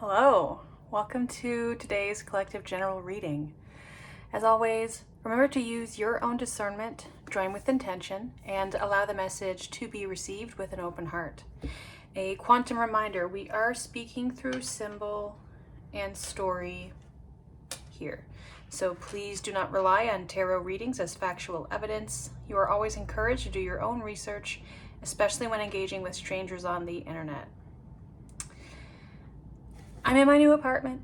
Hello, welcome to today's collective general reading. As always, remember to use your own discernment, join with intention, and allow the message to be received with an open heart. A quantum reminder, we are speaking through symbol and story here. So please do not rely on tarot readings as factual evidence. You are always encouraged to do your own research, especially when engaging with strangers on the internet. I'm in my new apartment.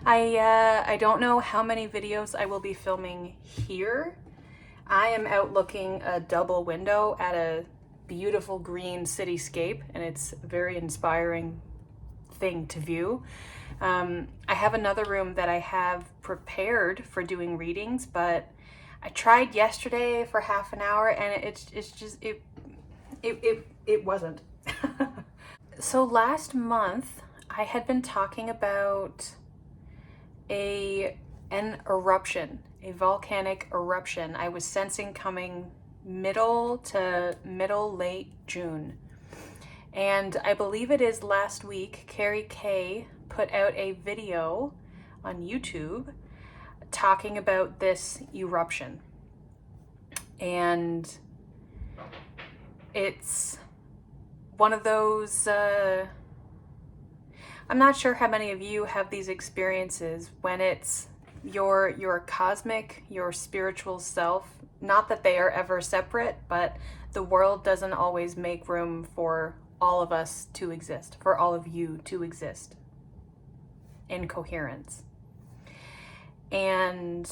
I don't know how many videos I will be filming here. I am out looking a double window at a beautiful green cityscape, and it's a very inspiring thing to view. I have another room that I have prepared for doing readings, but I tried yesterday for half an hour and it wasn't. So last month, I had been talking about an eruption, a volcanic eruption. I was sensing coming middle to late June. And I believe it is last week, Carrie Kay put out a video on YouTube talking about this eruption. And it's one of those, I'm not sure how many of you have these experiences when it's your cosmic, your spiritual self, not that they are ever separate, but the world doesn't always make room for all of us to exist, for all of you to exist in coherence. And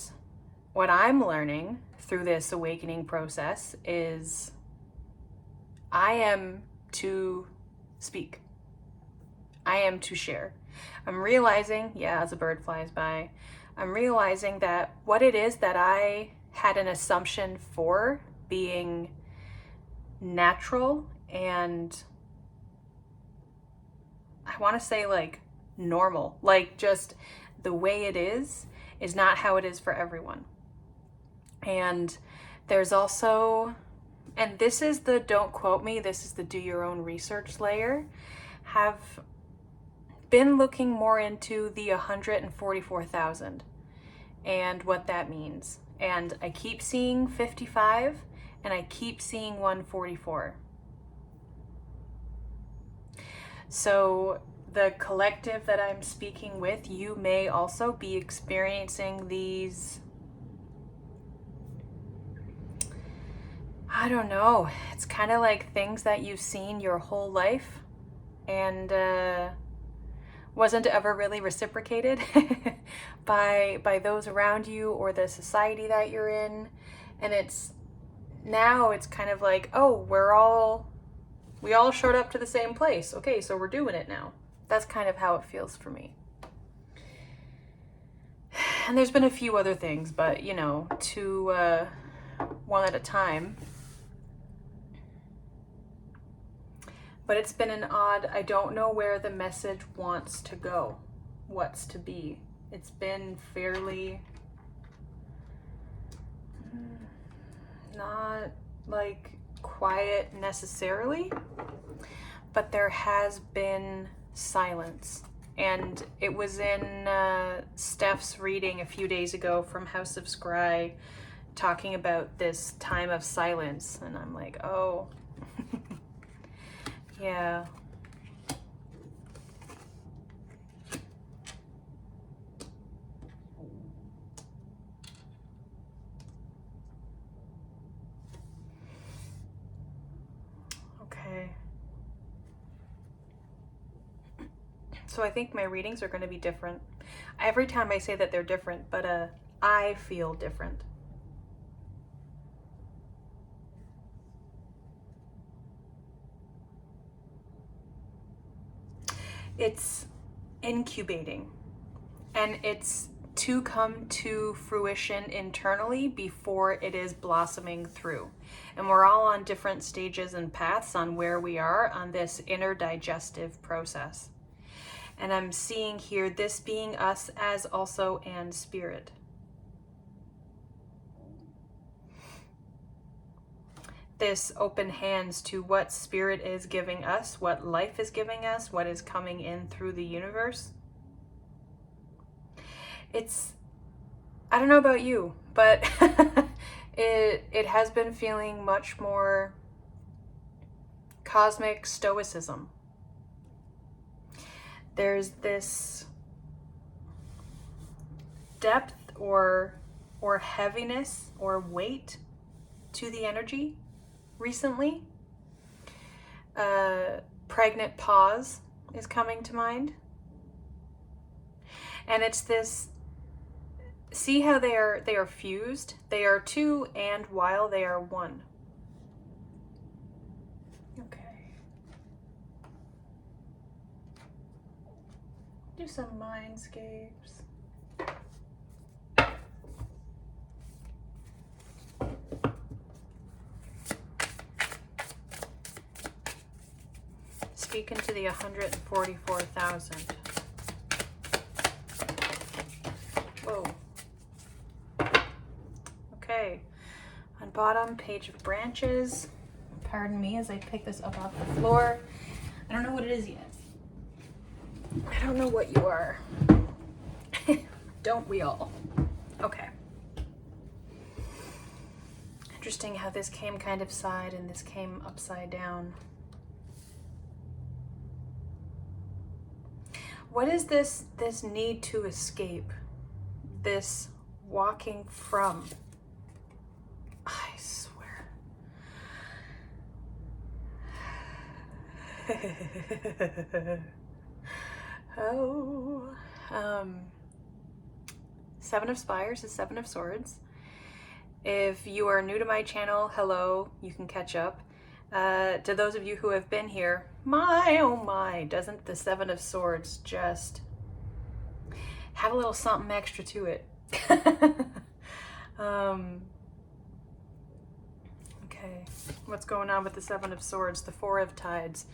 what I'm learning through this awakening process is I am to speak. I am to share. I'm realizing, as a bird flies by, I'm realizing that what it is that I had an assumption for being natural and I want to say like normal, like just the way it is not how it is for everyone. And there's also, and this is the don't quote me, this is the do your own research layer, have been looking more into the 144,000 and what that means. And I keep seeing 55 and I keep seeing 144. So the collective that I'm speaking with, you may also be experiencing these, I don't know, it's kind of like things that you've seen your whole life and wasn't ever really reciprocated by those around you or the society that you're in. And it's kind of like, oh, we all showed up to the same place. Okay, so we're doing it now. That's kind of how it feels for me. And there's been a few other things, but one at a time. But it's been an odd, I don't know where the message wants to go, what's to be. It's been fairly, not like quiet necessarily, but there has been silence. And it was in Steph's reading a few days ago from House of Scry, talking about this time of silence. And I'm like, oh, yeah. Okay. So I think my readings are going to be different. Every time I say that they're different, but I feel different. It's incubating, and it's to come to fruition internally before it is blossoming through. And we're all on different stages and paths on where we are on this inner digestive process. And I'm seeing here this being us as also and spirit. this open hands to what spirit is giving us, what life is giving us, what is coming in through the universe. I don't know about you, but it has been feeling much more cosmic stoicism. There's this depth or heaviness or weight to the energy recently. Pregnant pause is coming to mind. And it's this, see how they are fused? They are two and while they are one. Okay. Do some mindscapes. Speak into the 144,000. Whoa. Okay. On bottom, page of branches. Pardon me as I pick this up off the floor. I don't know what it is yet. I don't know what you are. Don't we all? Okay. Interesting how this came kind of side and this came upside down. What is this need to escape? This walking from? I swear. Oh. Seven of Spires is Seven of Swords. If you are new to my channel, hello, you can catch up. To those of you who have been here, my oh my, doesn't the Seven of Swords just have a little something extra to it? Okay, what's going on with the Seven of Swords, the Four of Tides?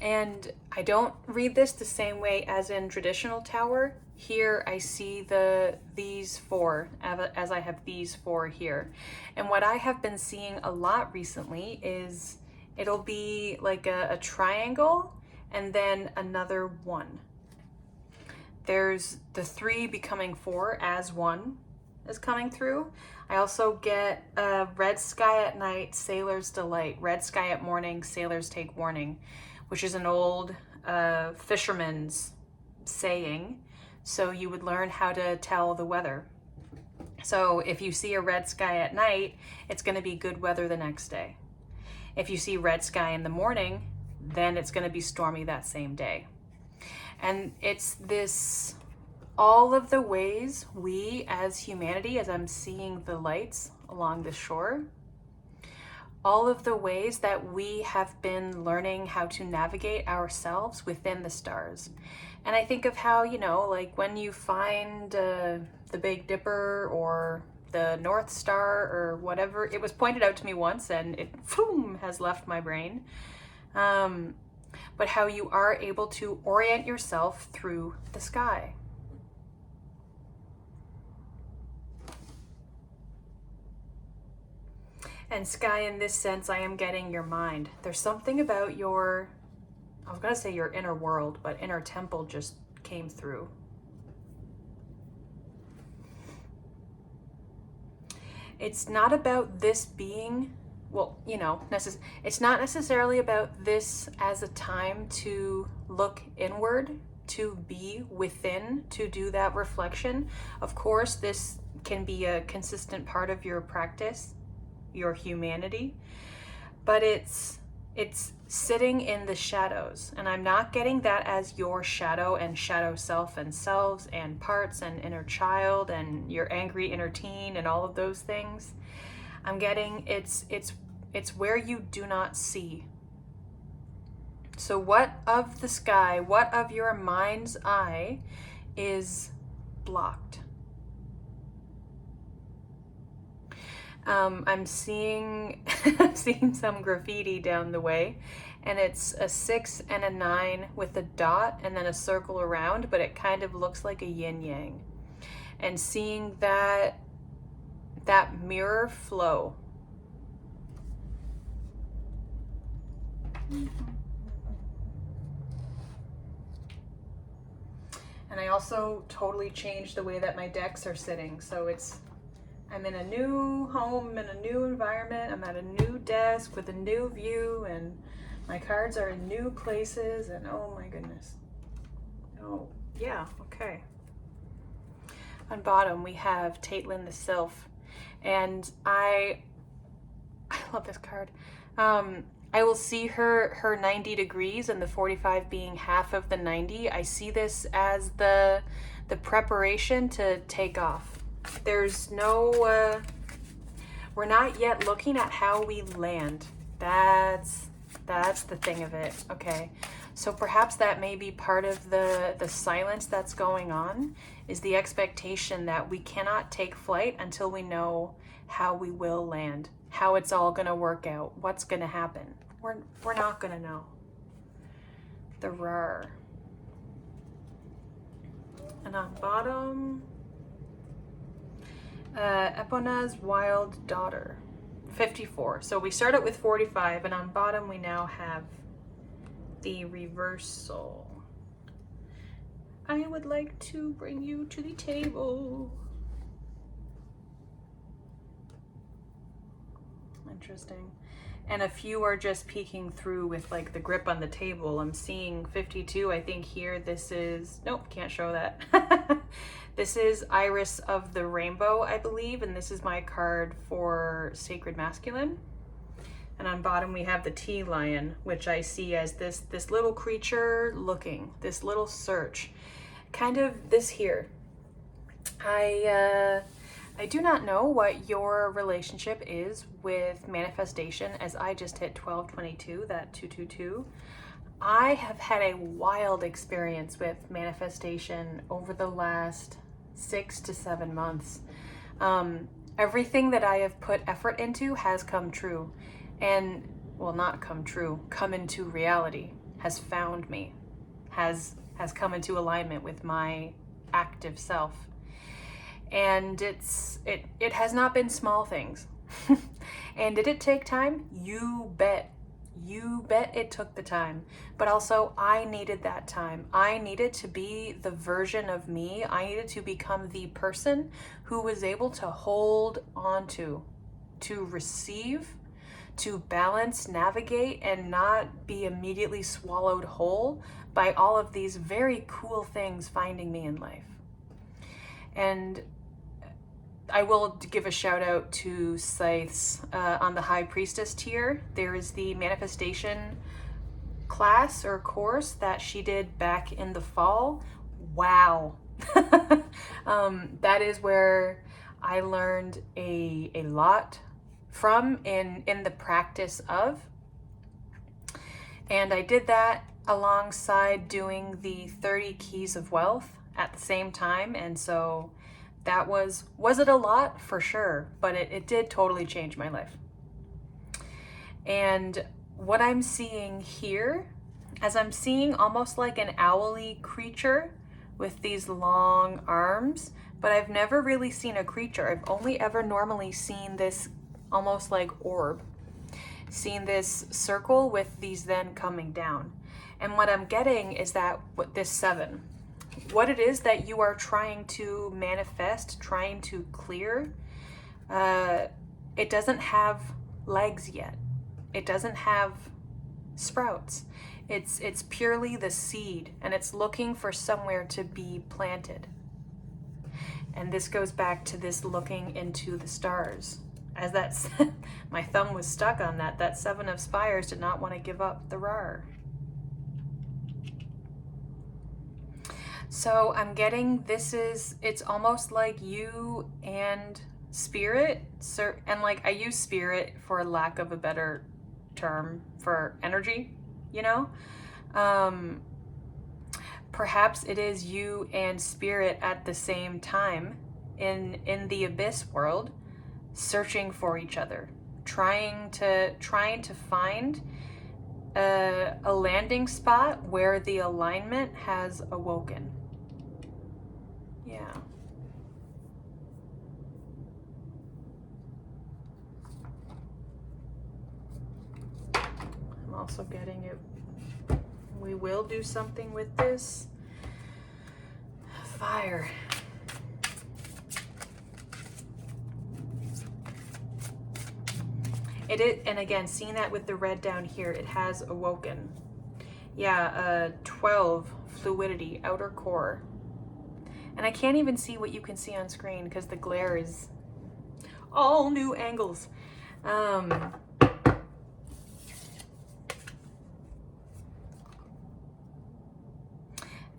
And I don't read this the same way as in traditional Tower. Here I see these four, as I have these four here. And what I have been seeing a lot recently is it'll be like a triangle and then another one. There's the three becoming four as one is coming through. I also get red sky at night, sailor's delight. Red sky at morning, sailors take warning, which is an old fisherman's saying. So you would learn how to tell the weather. So if you see a red sky at night, it's going to be good weather the next day. If you see red sky in the morning, then it's going to be stormy that same day. And it's this, all of the ways we as humanity, as I'm seeing the lights along the shore, all of the ways that we have been learning how to navigate ourselves within the stars. And I think of how, you know, like when you find the Big Dipper or the North Star or whatever, it was pointed out to me once and it boom, has left my brain. But how you are able to orient yourself through the sky. And sky in this sense, I am getting your mind. There's something about your, I was gonna say your inner world, but inner temple just came through. It's not about this being, well, you know, it's not necessarily about this as a time to look inward, to be within, to do that reflection. Of course, this can be a consistent part of your practice, your humanity, but it's sitting in the shadows. And I'm not getting that as your shadow and shadow self and selves and parts and inner child and your angry inner teen and all of those things. I'm getting it's where you do not see. So what of the sky, what of your mind's eye is blocked? I'm seeing some graffiti down the way, and it's a 6 and a 9 with a dot and then a circle around, but it kind of looks like a yin yang. And seeing that mirror flow. And I also totally changed the way that my decks are sitting. So I'm in a new home, in a new environment. I'm at a new desk with a new view, and my cards are in new places, and oh my goodness. Oh, yeah, okay. On bottom, we have Taitlin the Sylph, and I love this card. I will see her 90 degrees and the 45 being half of the 90. I see this as the preparation to take off. There's no, we're not yet looking at how we land. That's the thing of it, okay? So perhaps that may be part of the silence that's going on, is the expectation that we cannot take flight until we know how we will land, how it's all gonna work out, what's gonna happen. We're not gonna know. The Rar. And on bottom, Epona's Wild Daughter, 54. So we started with 45, and on bottom we now have the reversal. I would like to bring you to the table. Interesting. And a few are just peeking through with like the grip on the table. I'm seeing 52. I think here this is, nope, can't show that. This is Iris of the Rainbow, I believe, and this is my card for Sacred Masculine. And on bottom we have the Tea Lion, which I see as this little creature looking, this little search. Kind of this here. I do not know what your relationship is with manifestation, as I just hit 1222, that 222. I have had a wild experience with manifestation over the last 6 to 7 months. Everything that I have put effort into has come true. And, well, not come true, come into reality, has found me, has come into alignment with my active self. And it has not been small things. And did it take time? You bet. You bet it took the time. But also, I needed that time. I needed to be the version of me. I needed to become the person who was able to hold on to receive, to balance, navigate, and not be immediately swallowed whole by all of these very cool things finding me in life. And I will give a shout out to Scythes on the High Priestess tier. There is the manifestation class or course that she did back in the fall. Wow. That is where I learned a lot from in the practice of. And I did that alongside doing the 30 Keys of Wealth at the same time. And so that was it a lot? For sure, but it did totally change my life. And what I'm seeing here, as I'm seeing almost like an owly creature with these long arms, but I've never really seen a creature. I've only ever normally seen this almost like orb, seen this circle with these then coming down. And what I'm getting is that this 7, what it is that you are trying to manifest, trying to clear, it doesn't have legs yet. It doesn't have sprouts. It's purely the seed, and it's looking for somewhere to be planted. And this goes back to this looking into the stars. As that's my thumb was stuck on that 7 of Spires did not want to give up the Rar. So I'm getting it's almost like you and spirit, and like I use spirit for lack of a better term for energy, you know? Perhaps it is you and spirit at the same time in the abyss world, searching for each other, trying to find a landing spot where the alignment has awoken. Yeah. I'm all also getting it. We will do something with this. Fire. And again, seeing that with the red down here, it has awoken. Yeah, 12 fluidity, outer core. And I can't even see what you can see on screen because the glare is all new angles.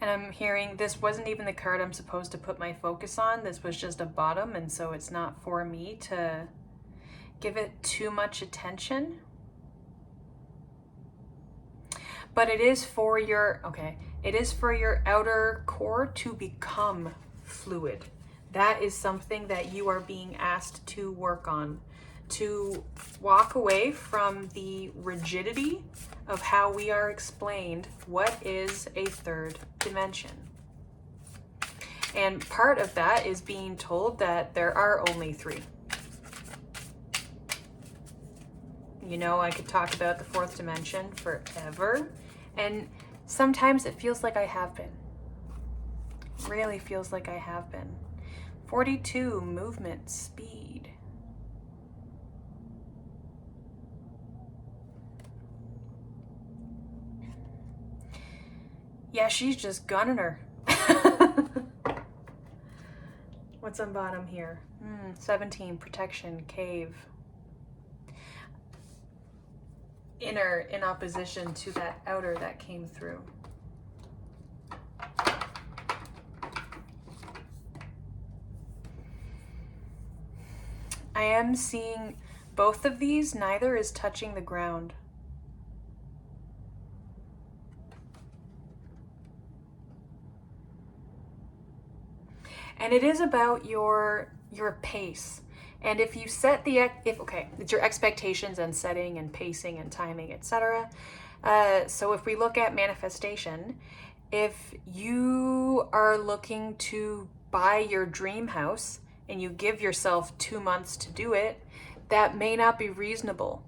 And I'm hearing this wasn't even the card I'm supposed to put my focus on. This was just a bottom, and so it's not for me to give it too much attention. But it is for your, okay, it is for your outer core to become fluid. That is something that you are being asked to work on, to walk away from the rigidity of how we are explained what is a third dimension. And part of that is being told that there are only three. You know, I could talk about the fourth dimension forever, and sometimes it feels like I have been. Really feels like I have been. 42, movement speed. Yeah, she's just gunning her. What's on bottom here? 17, protection, cave. Inner in opposition to that outer that came through. I am seeing both of these, neither is touching the ground. And it is about your pace. And if you set the, it's your expectations and setting and pacing and timing, etc. So if we look at manifestation, if you are looking to buy your dream house and you give yourself 2 months to do it, that may not be reasonable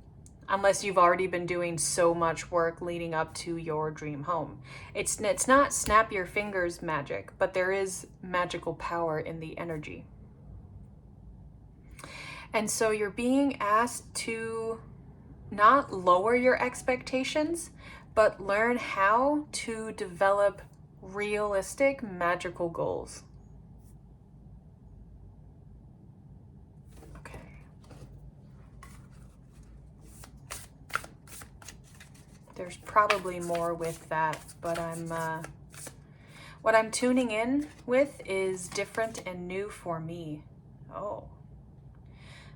unless you've already been doing so much work leading up to your dream home. It's not snap your fingers magic, but there is magical power in the energy. And so you're being asked to not lower your expectations, but learn how to develop realistic, magical goals. Okay. There's probably more with that, but what I'm tuning in with is different and new for me. Oh.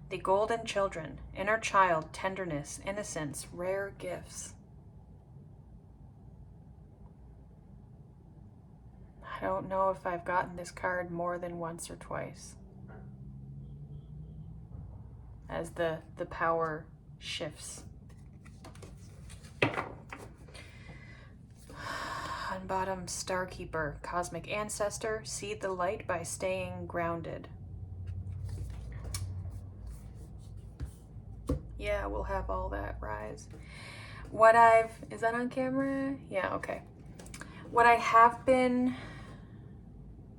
The golden children, inner child, tenderness, innocence, rare gifts. I don't know if I've gotten this card more than once or twice as the power shifts. On bottom, Starkeeper, cosmic ancestor, seed the light by staying grounded. Yeah, we'll have all that rise. Is that on camera? Yeah, okay. What I have been,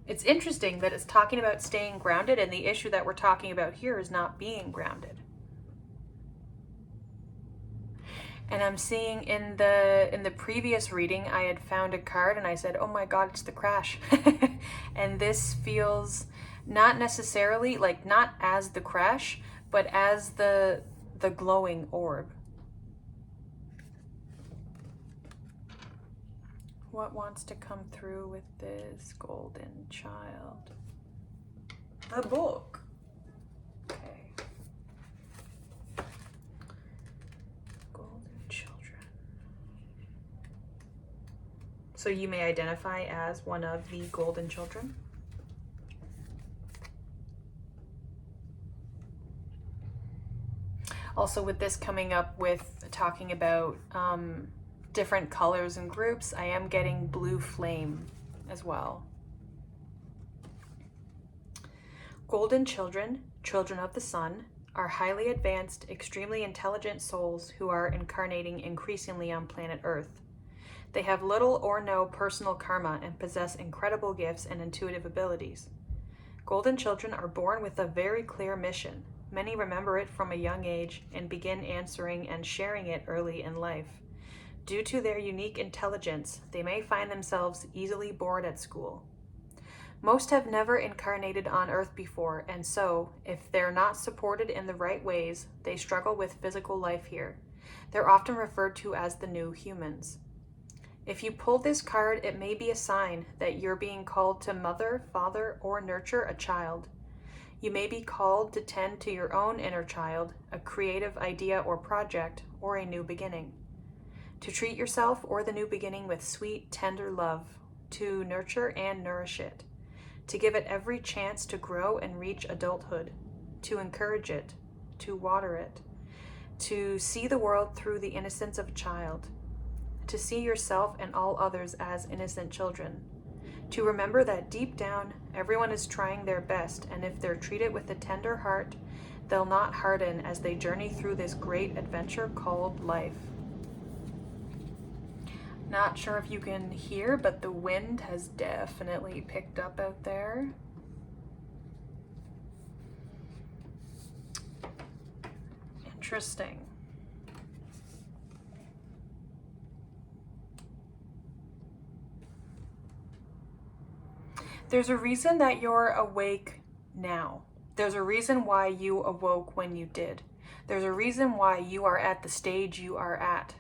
it's interesting that it's talking about staying grounded, and the issue that we're talking about here is not being grounded. And I'm seeing in the previous reading, I had found a card and I said, oh my God, it's the crash. And this feels not necessarily, like not as the crash, but as the glowing orb. What wants to come through with this golden child? The book. Okay. Golden children. So you may identify as one of the golden children. Also, with this coming up with talking about different colors and groups, I am getting blue flame as well. Golden children, children of the sun, are highly advanced, extremely intelligent souls who are incarnating increasingly on planet Earth. They have little or no personal karma and possess incredible gifts and intuitive abilities. Golden children are born with a very clear mission. Many remember it from a young age and begin answering and sharing it early in life. Due to their unique intelligence, they may find themselves easily bored at school. Most have never incarnated on Earth before, and so, if they're not supported in the right ways, they struggle with physical life here. They're often referred to as the new humans. If you pull this card, it may be a sign that you're being called to mother, father, or nurture a child. You may be called to tend to your own inner child, a creative idea or project, or a new beginning. To treat yourself or the new beginning with sweet, tender love, to nurture and nourish it, to give it every chance to grow and reach adulthood, to encourage it, to water it, to see the world through the innocence of a child, to see yourself and all others as innocent children, to remember that deep down, everyone is trying their best, and if they're treated with a tender heart, they'll not harden as they journey through this great adventure called life. Not sure if you can hear, but the wind has definitely picked up out there. Interesting. There's a reason that you're awake now. There's a reason why you awoke when you did. There's a reason why you are at the stage you are at.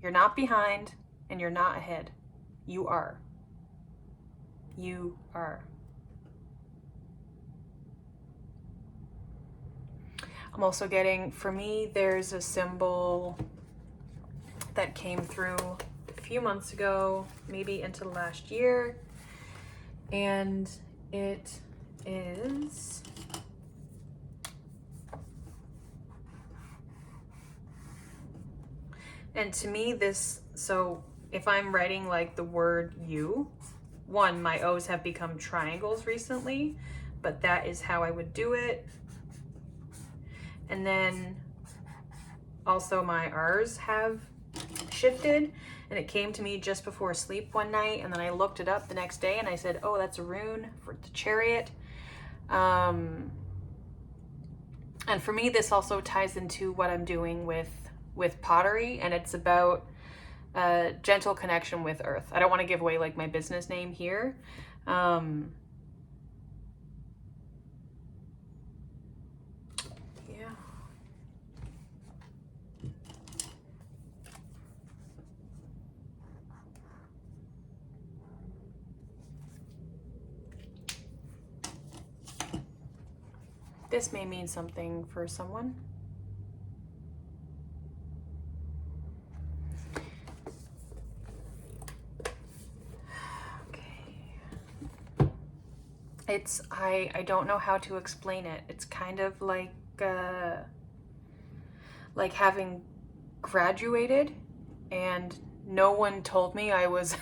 You're not behind. And you're not ahead. You are. You are. I'm also getting, for me, there's a symbol that came through a few months ago, maybe into last year. And it is and to me this, so if I'm writing like the word you, one, my O's have become triangles recently, but that is how I would do it. And then also my R's have shifted, and it came to me just before sleep one night, and then I looked it up the next day and I said, oh, that's a rune for the chariot. And for me, this also ties into what I'm doing with pottery, and it's about gentle connection with earth. I don't want to give away like my business name here. Yeah. This may mean something for someone. It's, I don't know how to explain it. It's kind of like having graduated and no one told me I was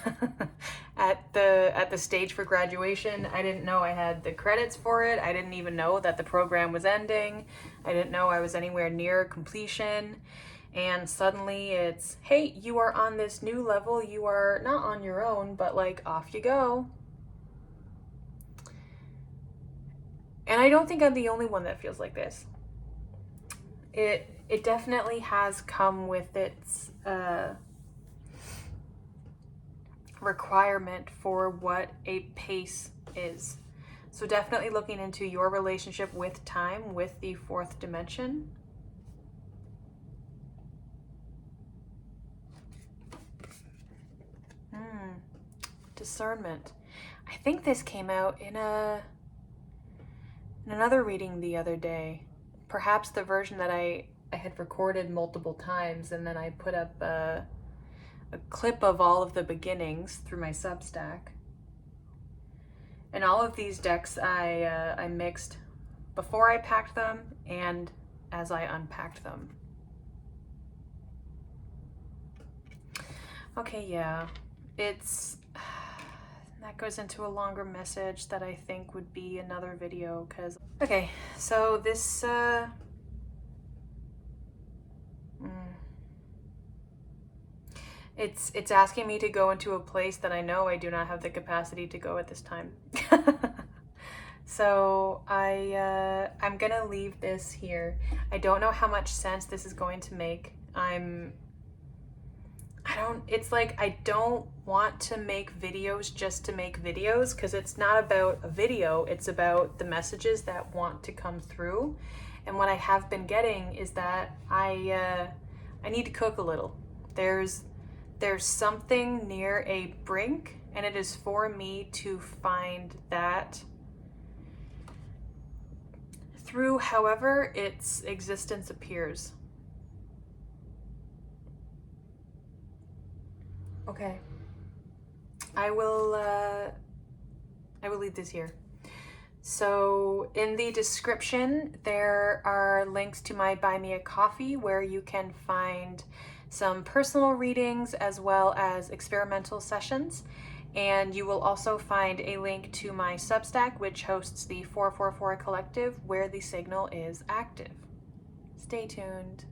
at the stage for graduation. I didn't know I had the credits for it. I didn't even know that the program was ending. I didn't know I was anywhere near completion. And suddenly it's, hey, you are on this new level. You are not on your own, but like off you go. And I don't think I'm the only one that feels like this. It definitely has come with its requirement for what a pace is. So definitely looking into your relationship with time, with the fourth dimension. Discernment. I think this came out in another reading the other day. Perhaps the version that I had recorded multiple times, and then I put up a clip of all of the beginnings through my Substack. And all of these decks I mixed before I packed them and as I unpacked them. Okay, yeah, that goes into a longer message that I think would be another video, because okay, so this It's asking me to go into a place that I know I do not have the capacity to go at this time. So I'm gonna leave this here. I don't know how much sense this is going to make. It's like I don't want to make videos just to make videos, because it's not about a video, it's about the messages that want to come through. And what I have been getting is that I need to cook a little. There's something near a brink, and it is for me to find that through however its existence appears. Okay. I will leave this here. So in the description, there are links to my Buy Me a Coffee, where you can find some personal readings as well as experimental sessions. And you will also find a link to my Substack, which hosts the 444 Collective, where the signal is active. Stay tuned.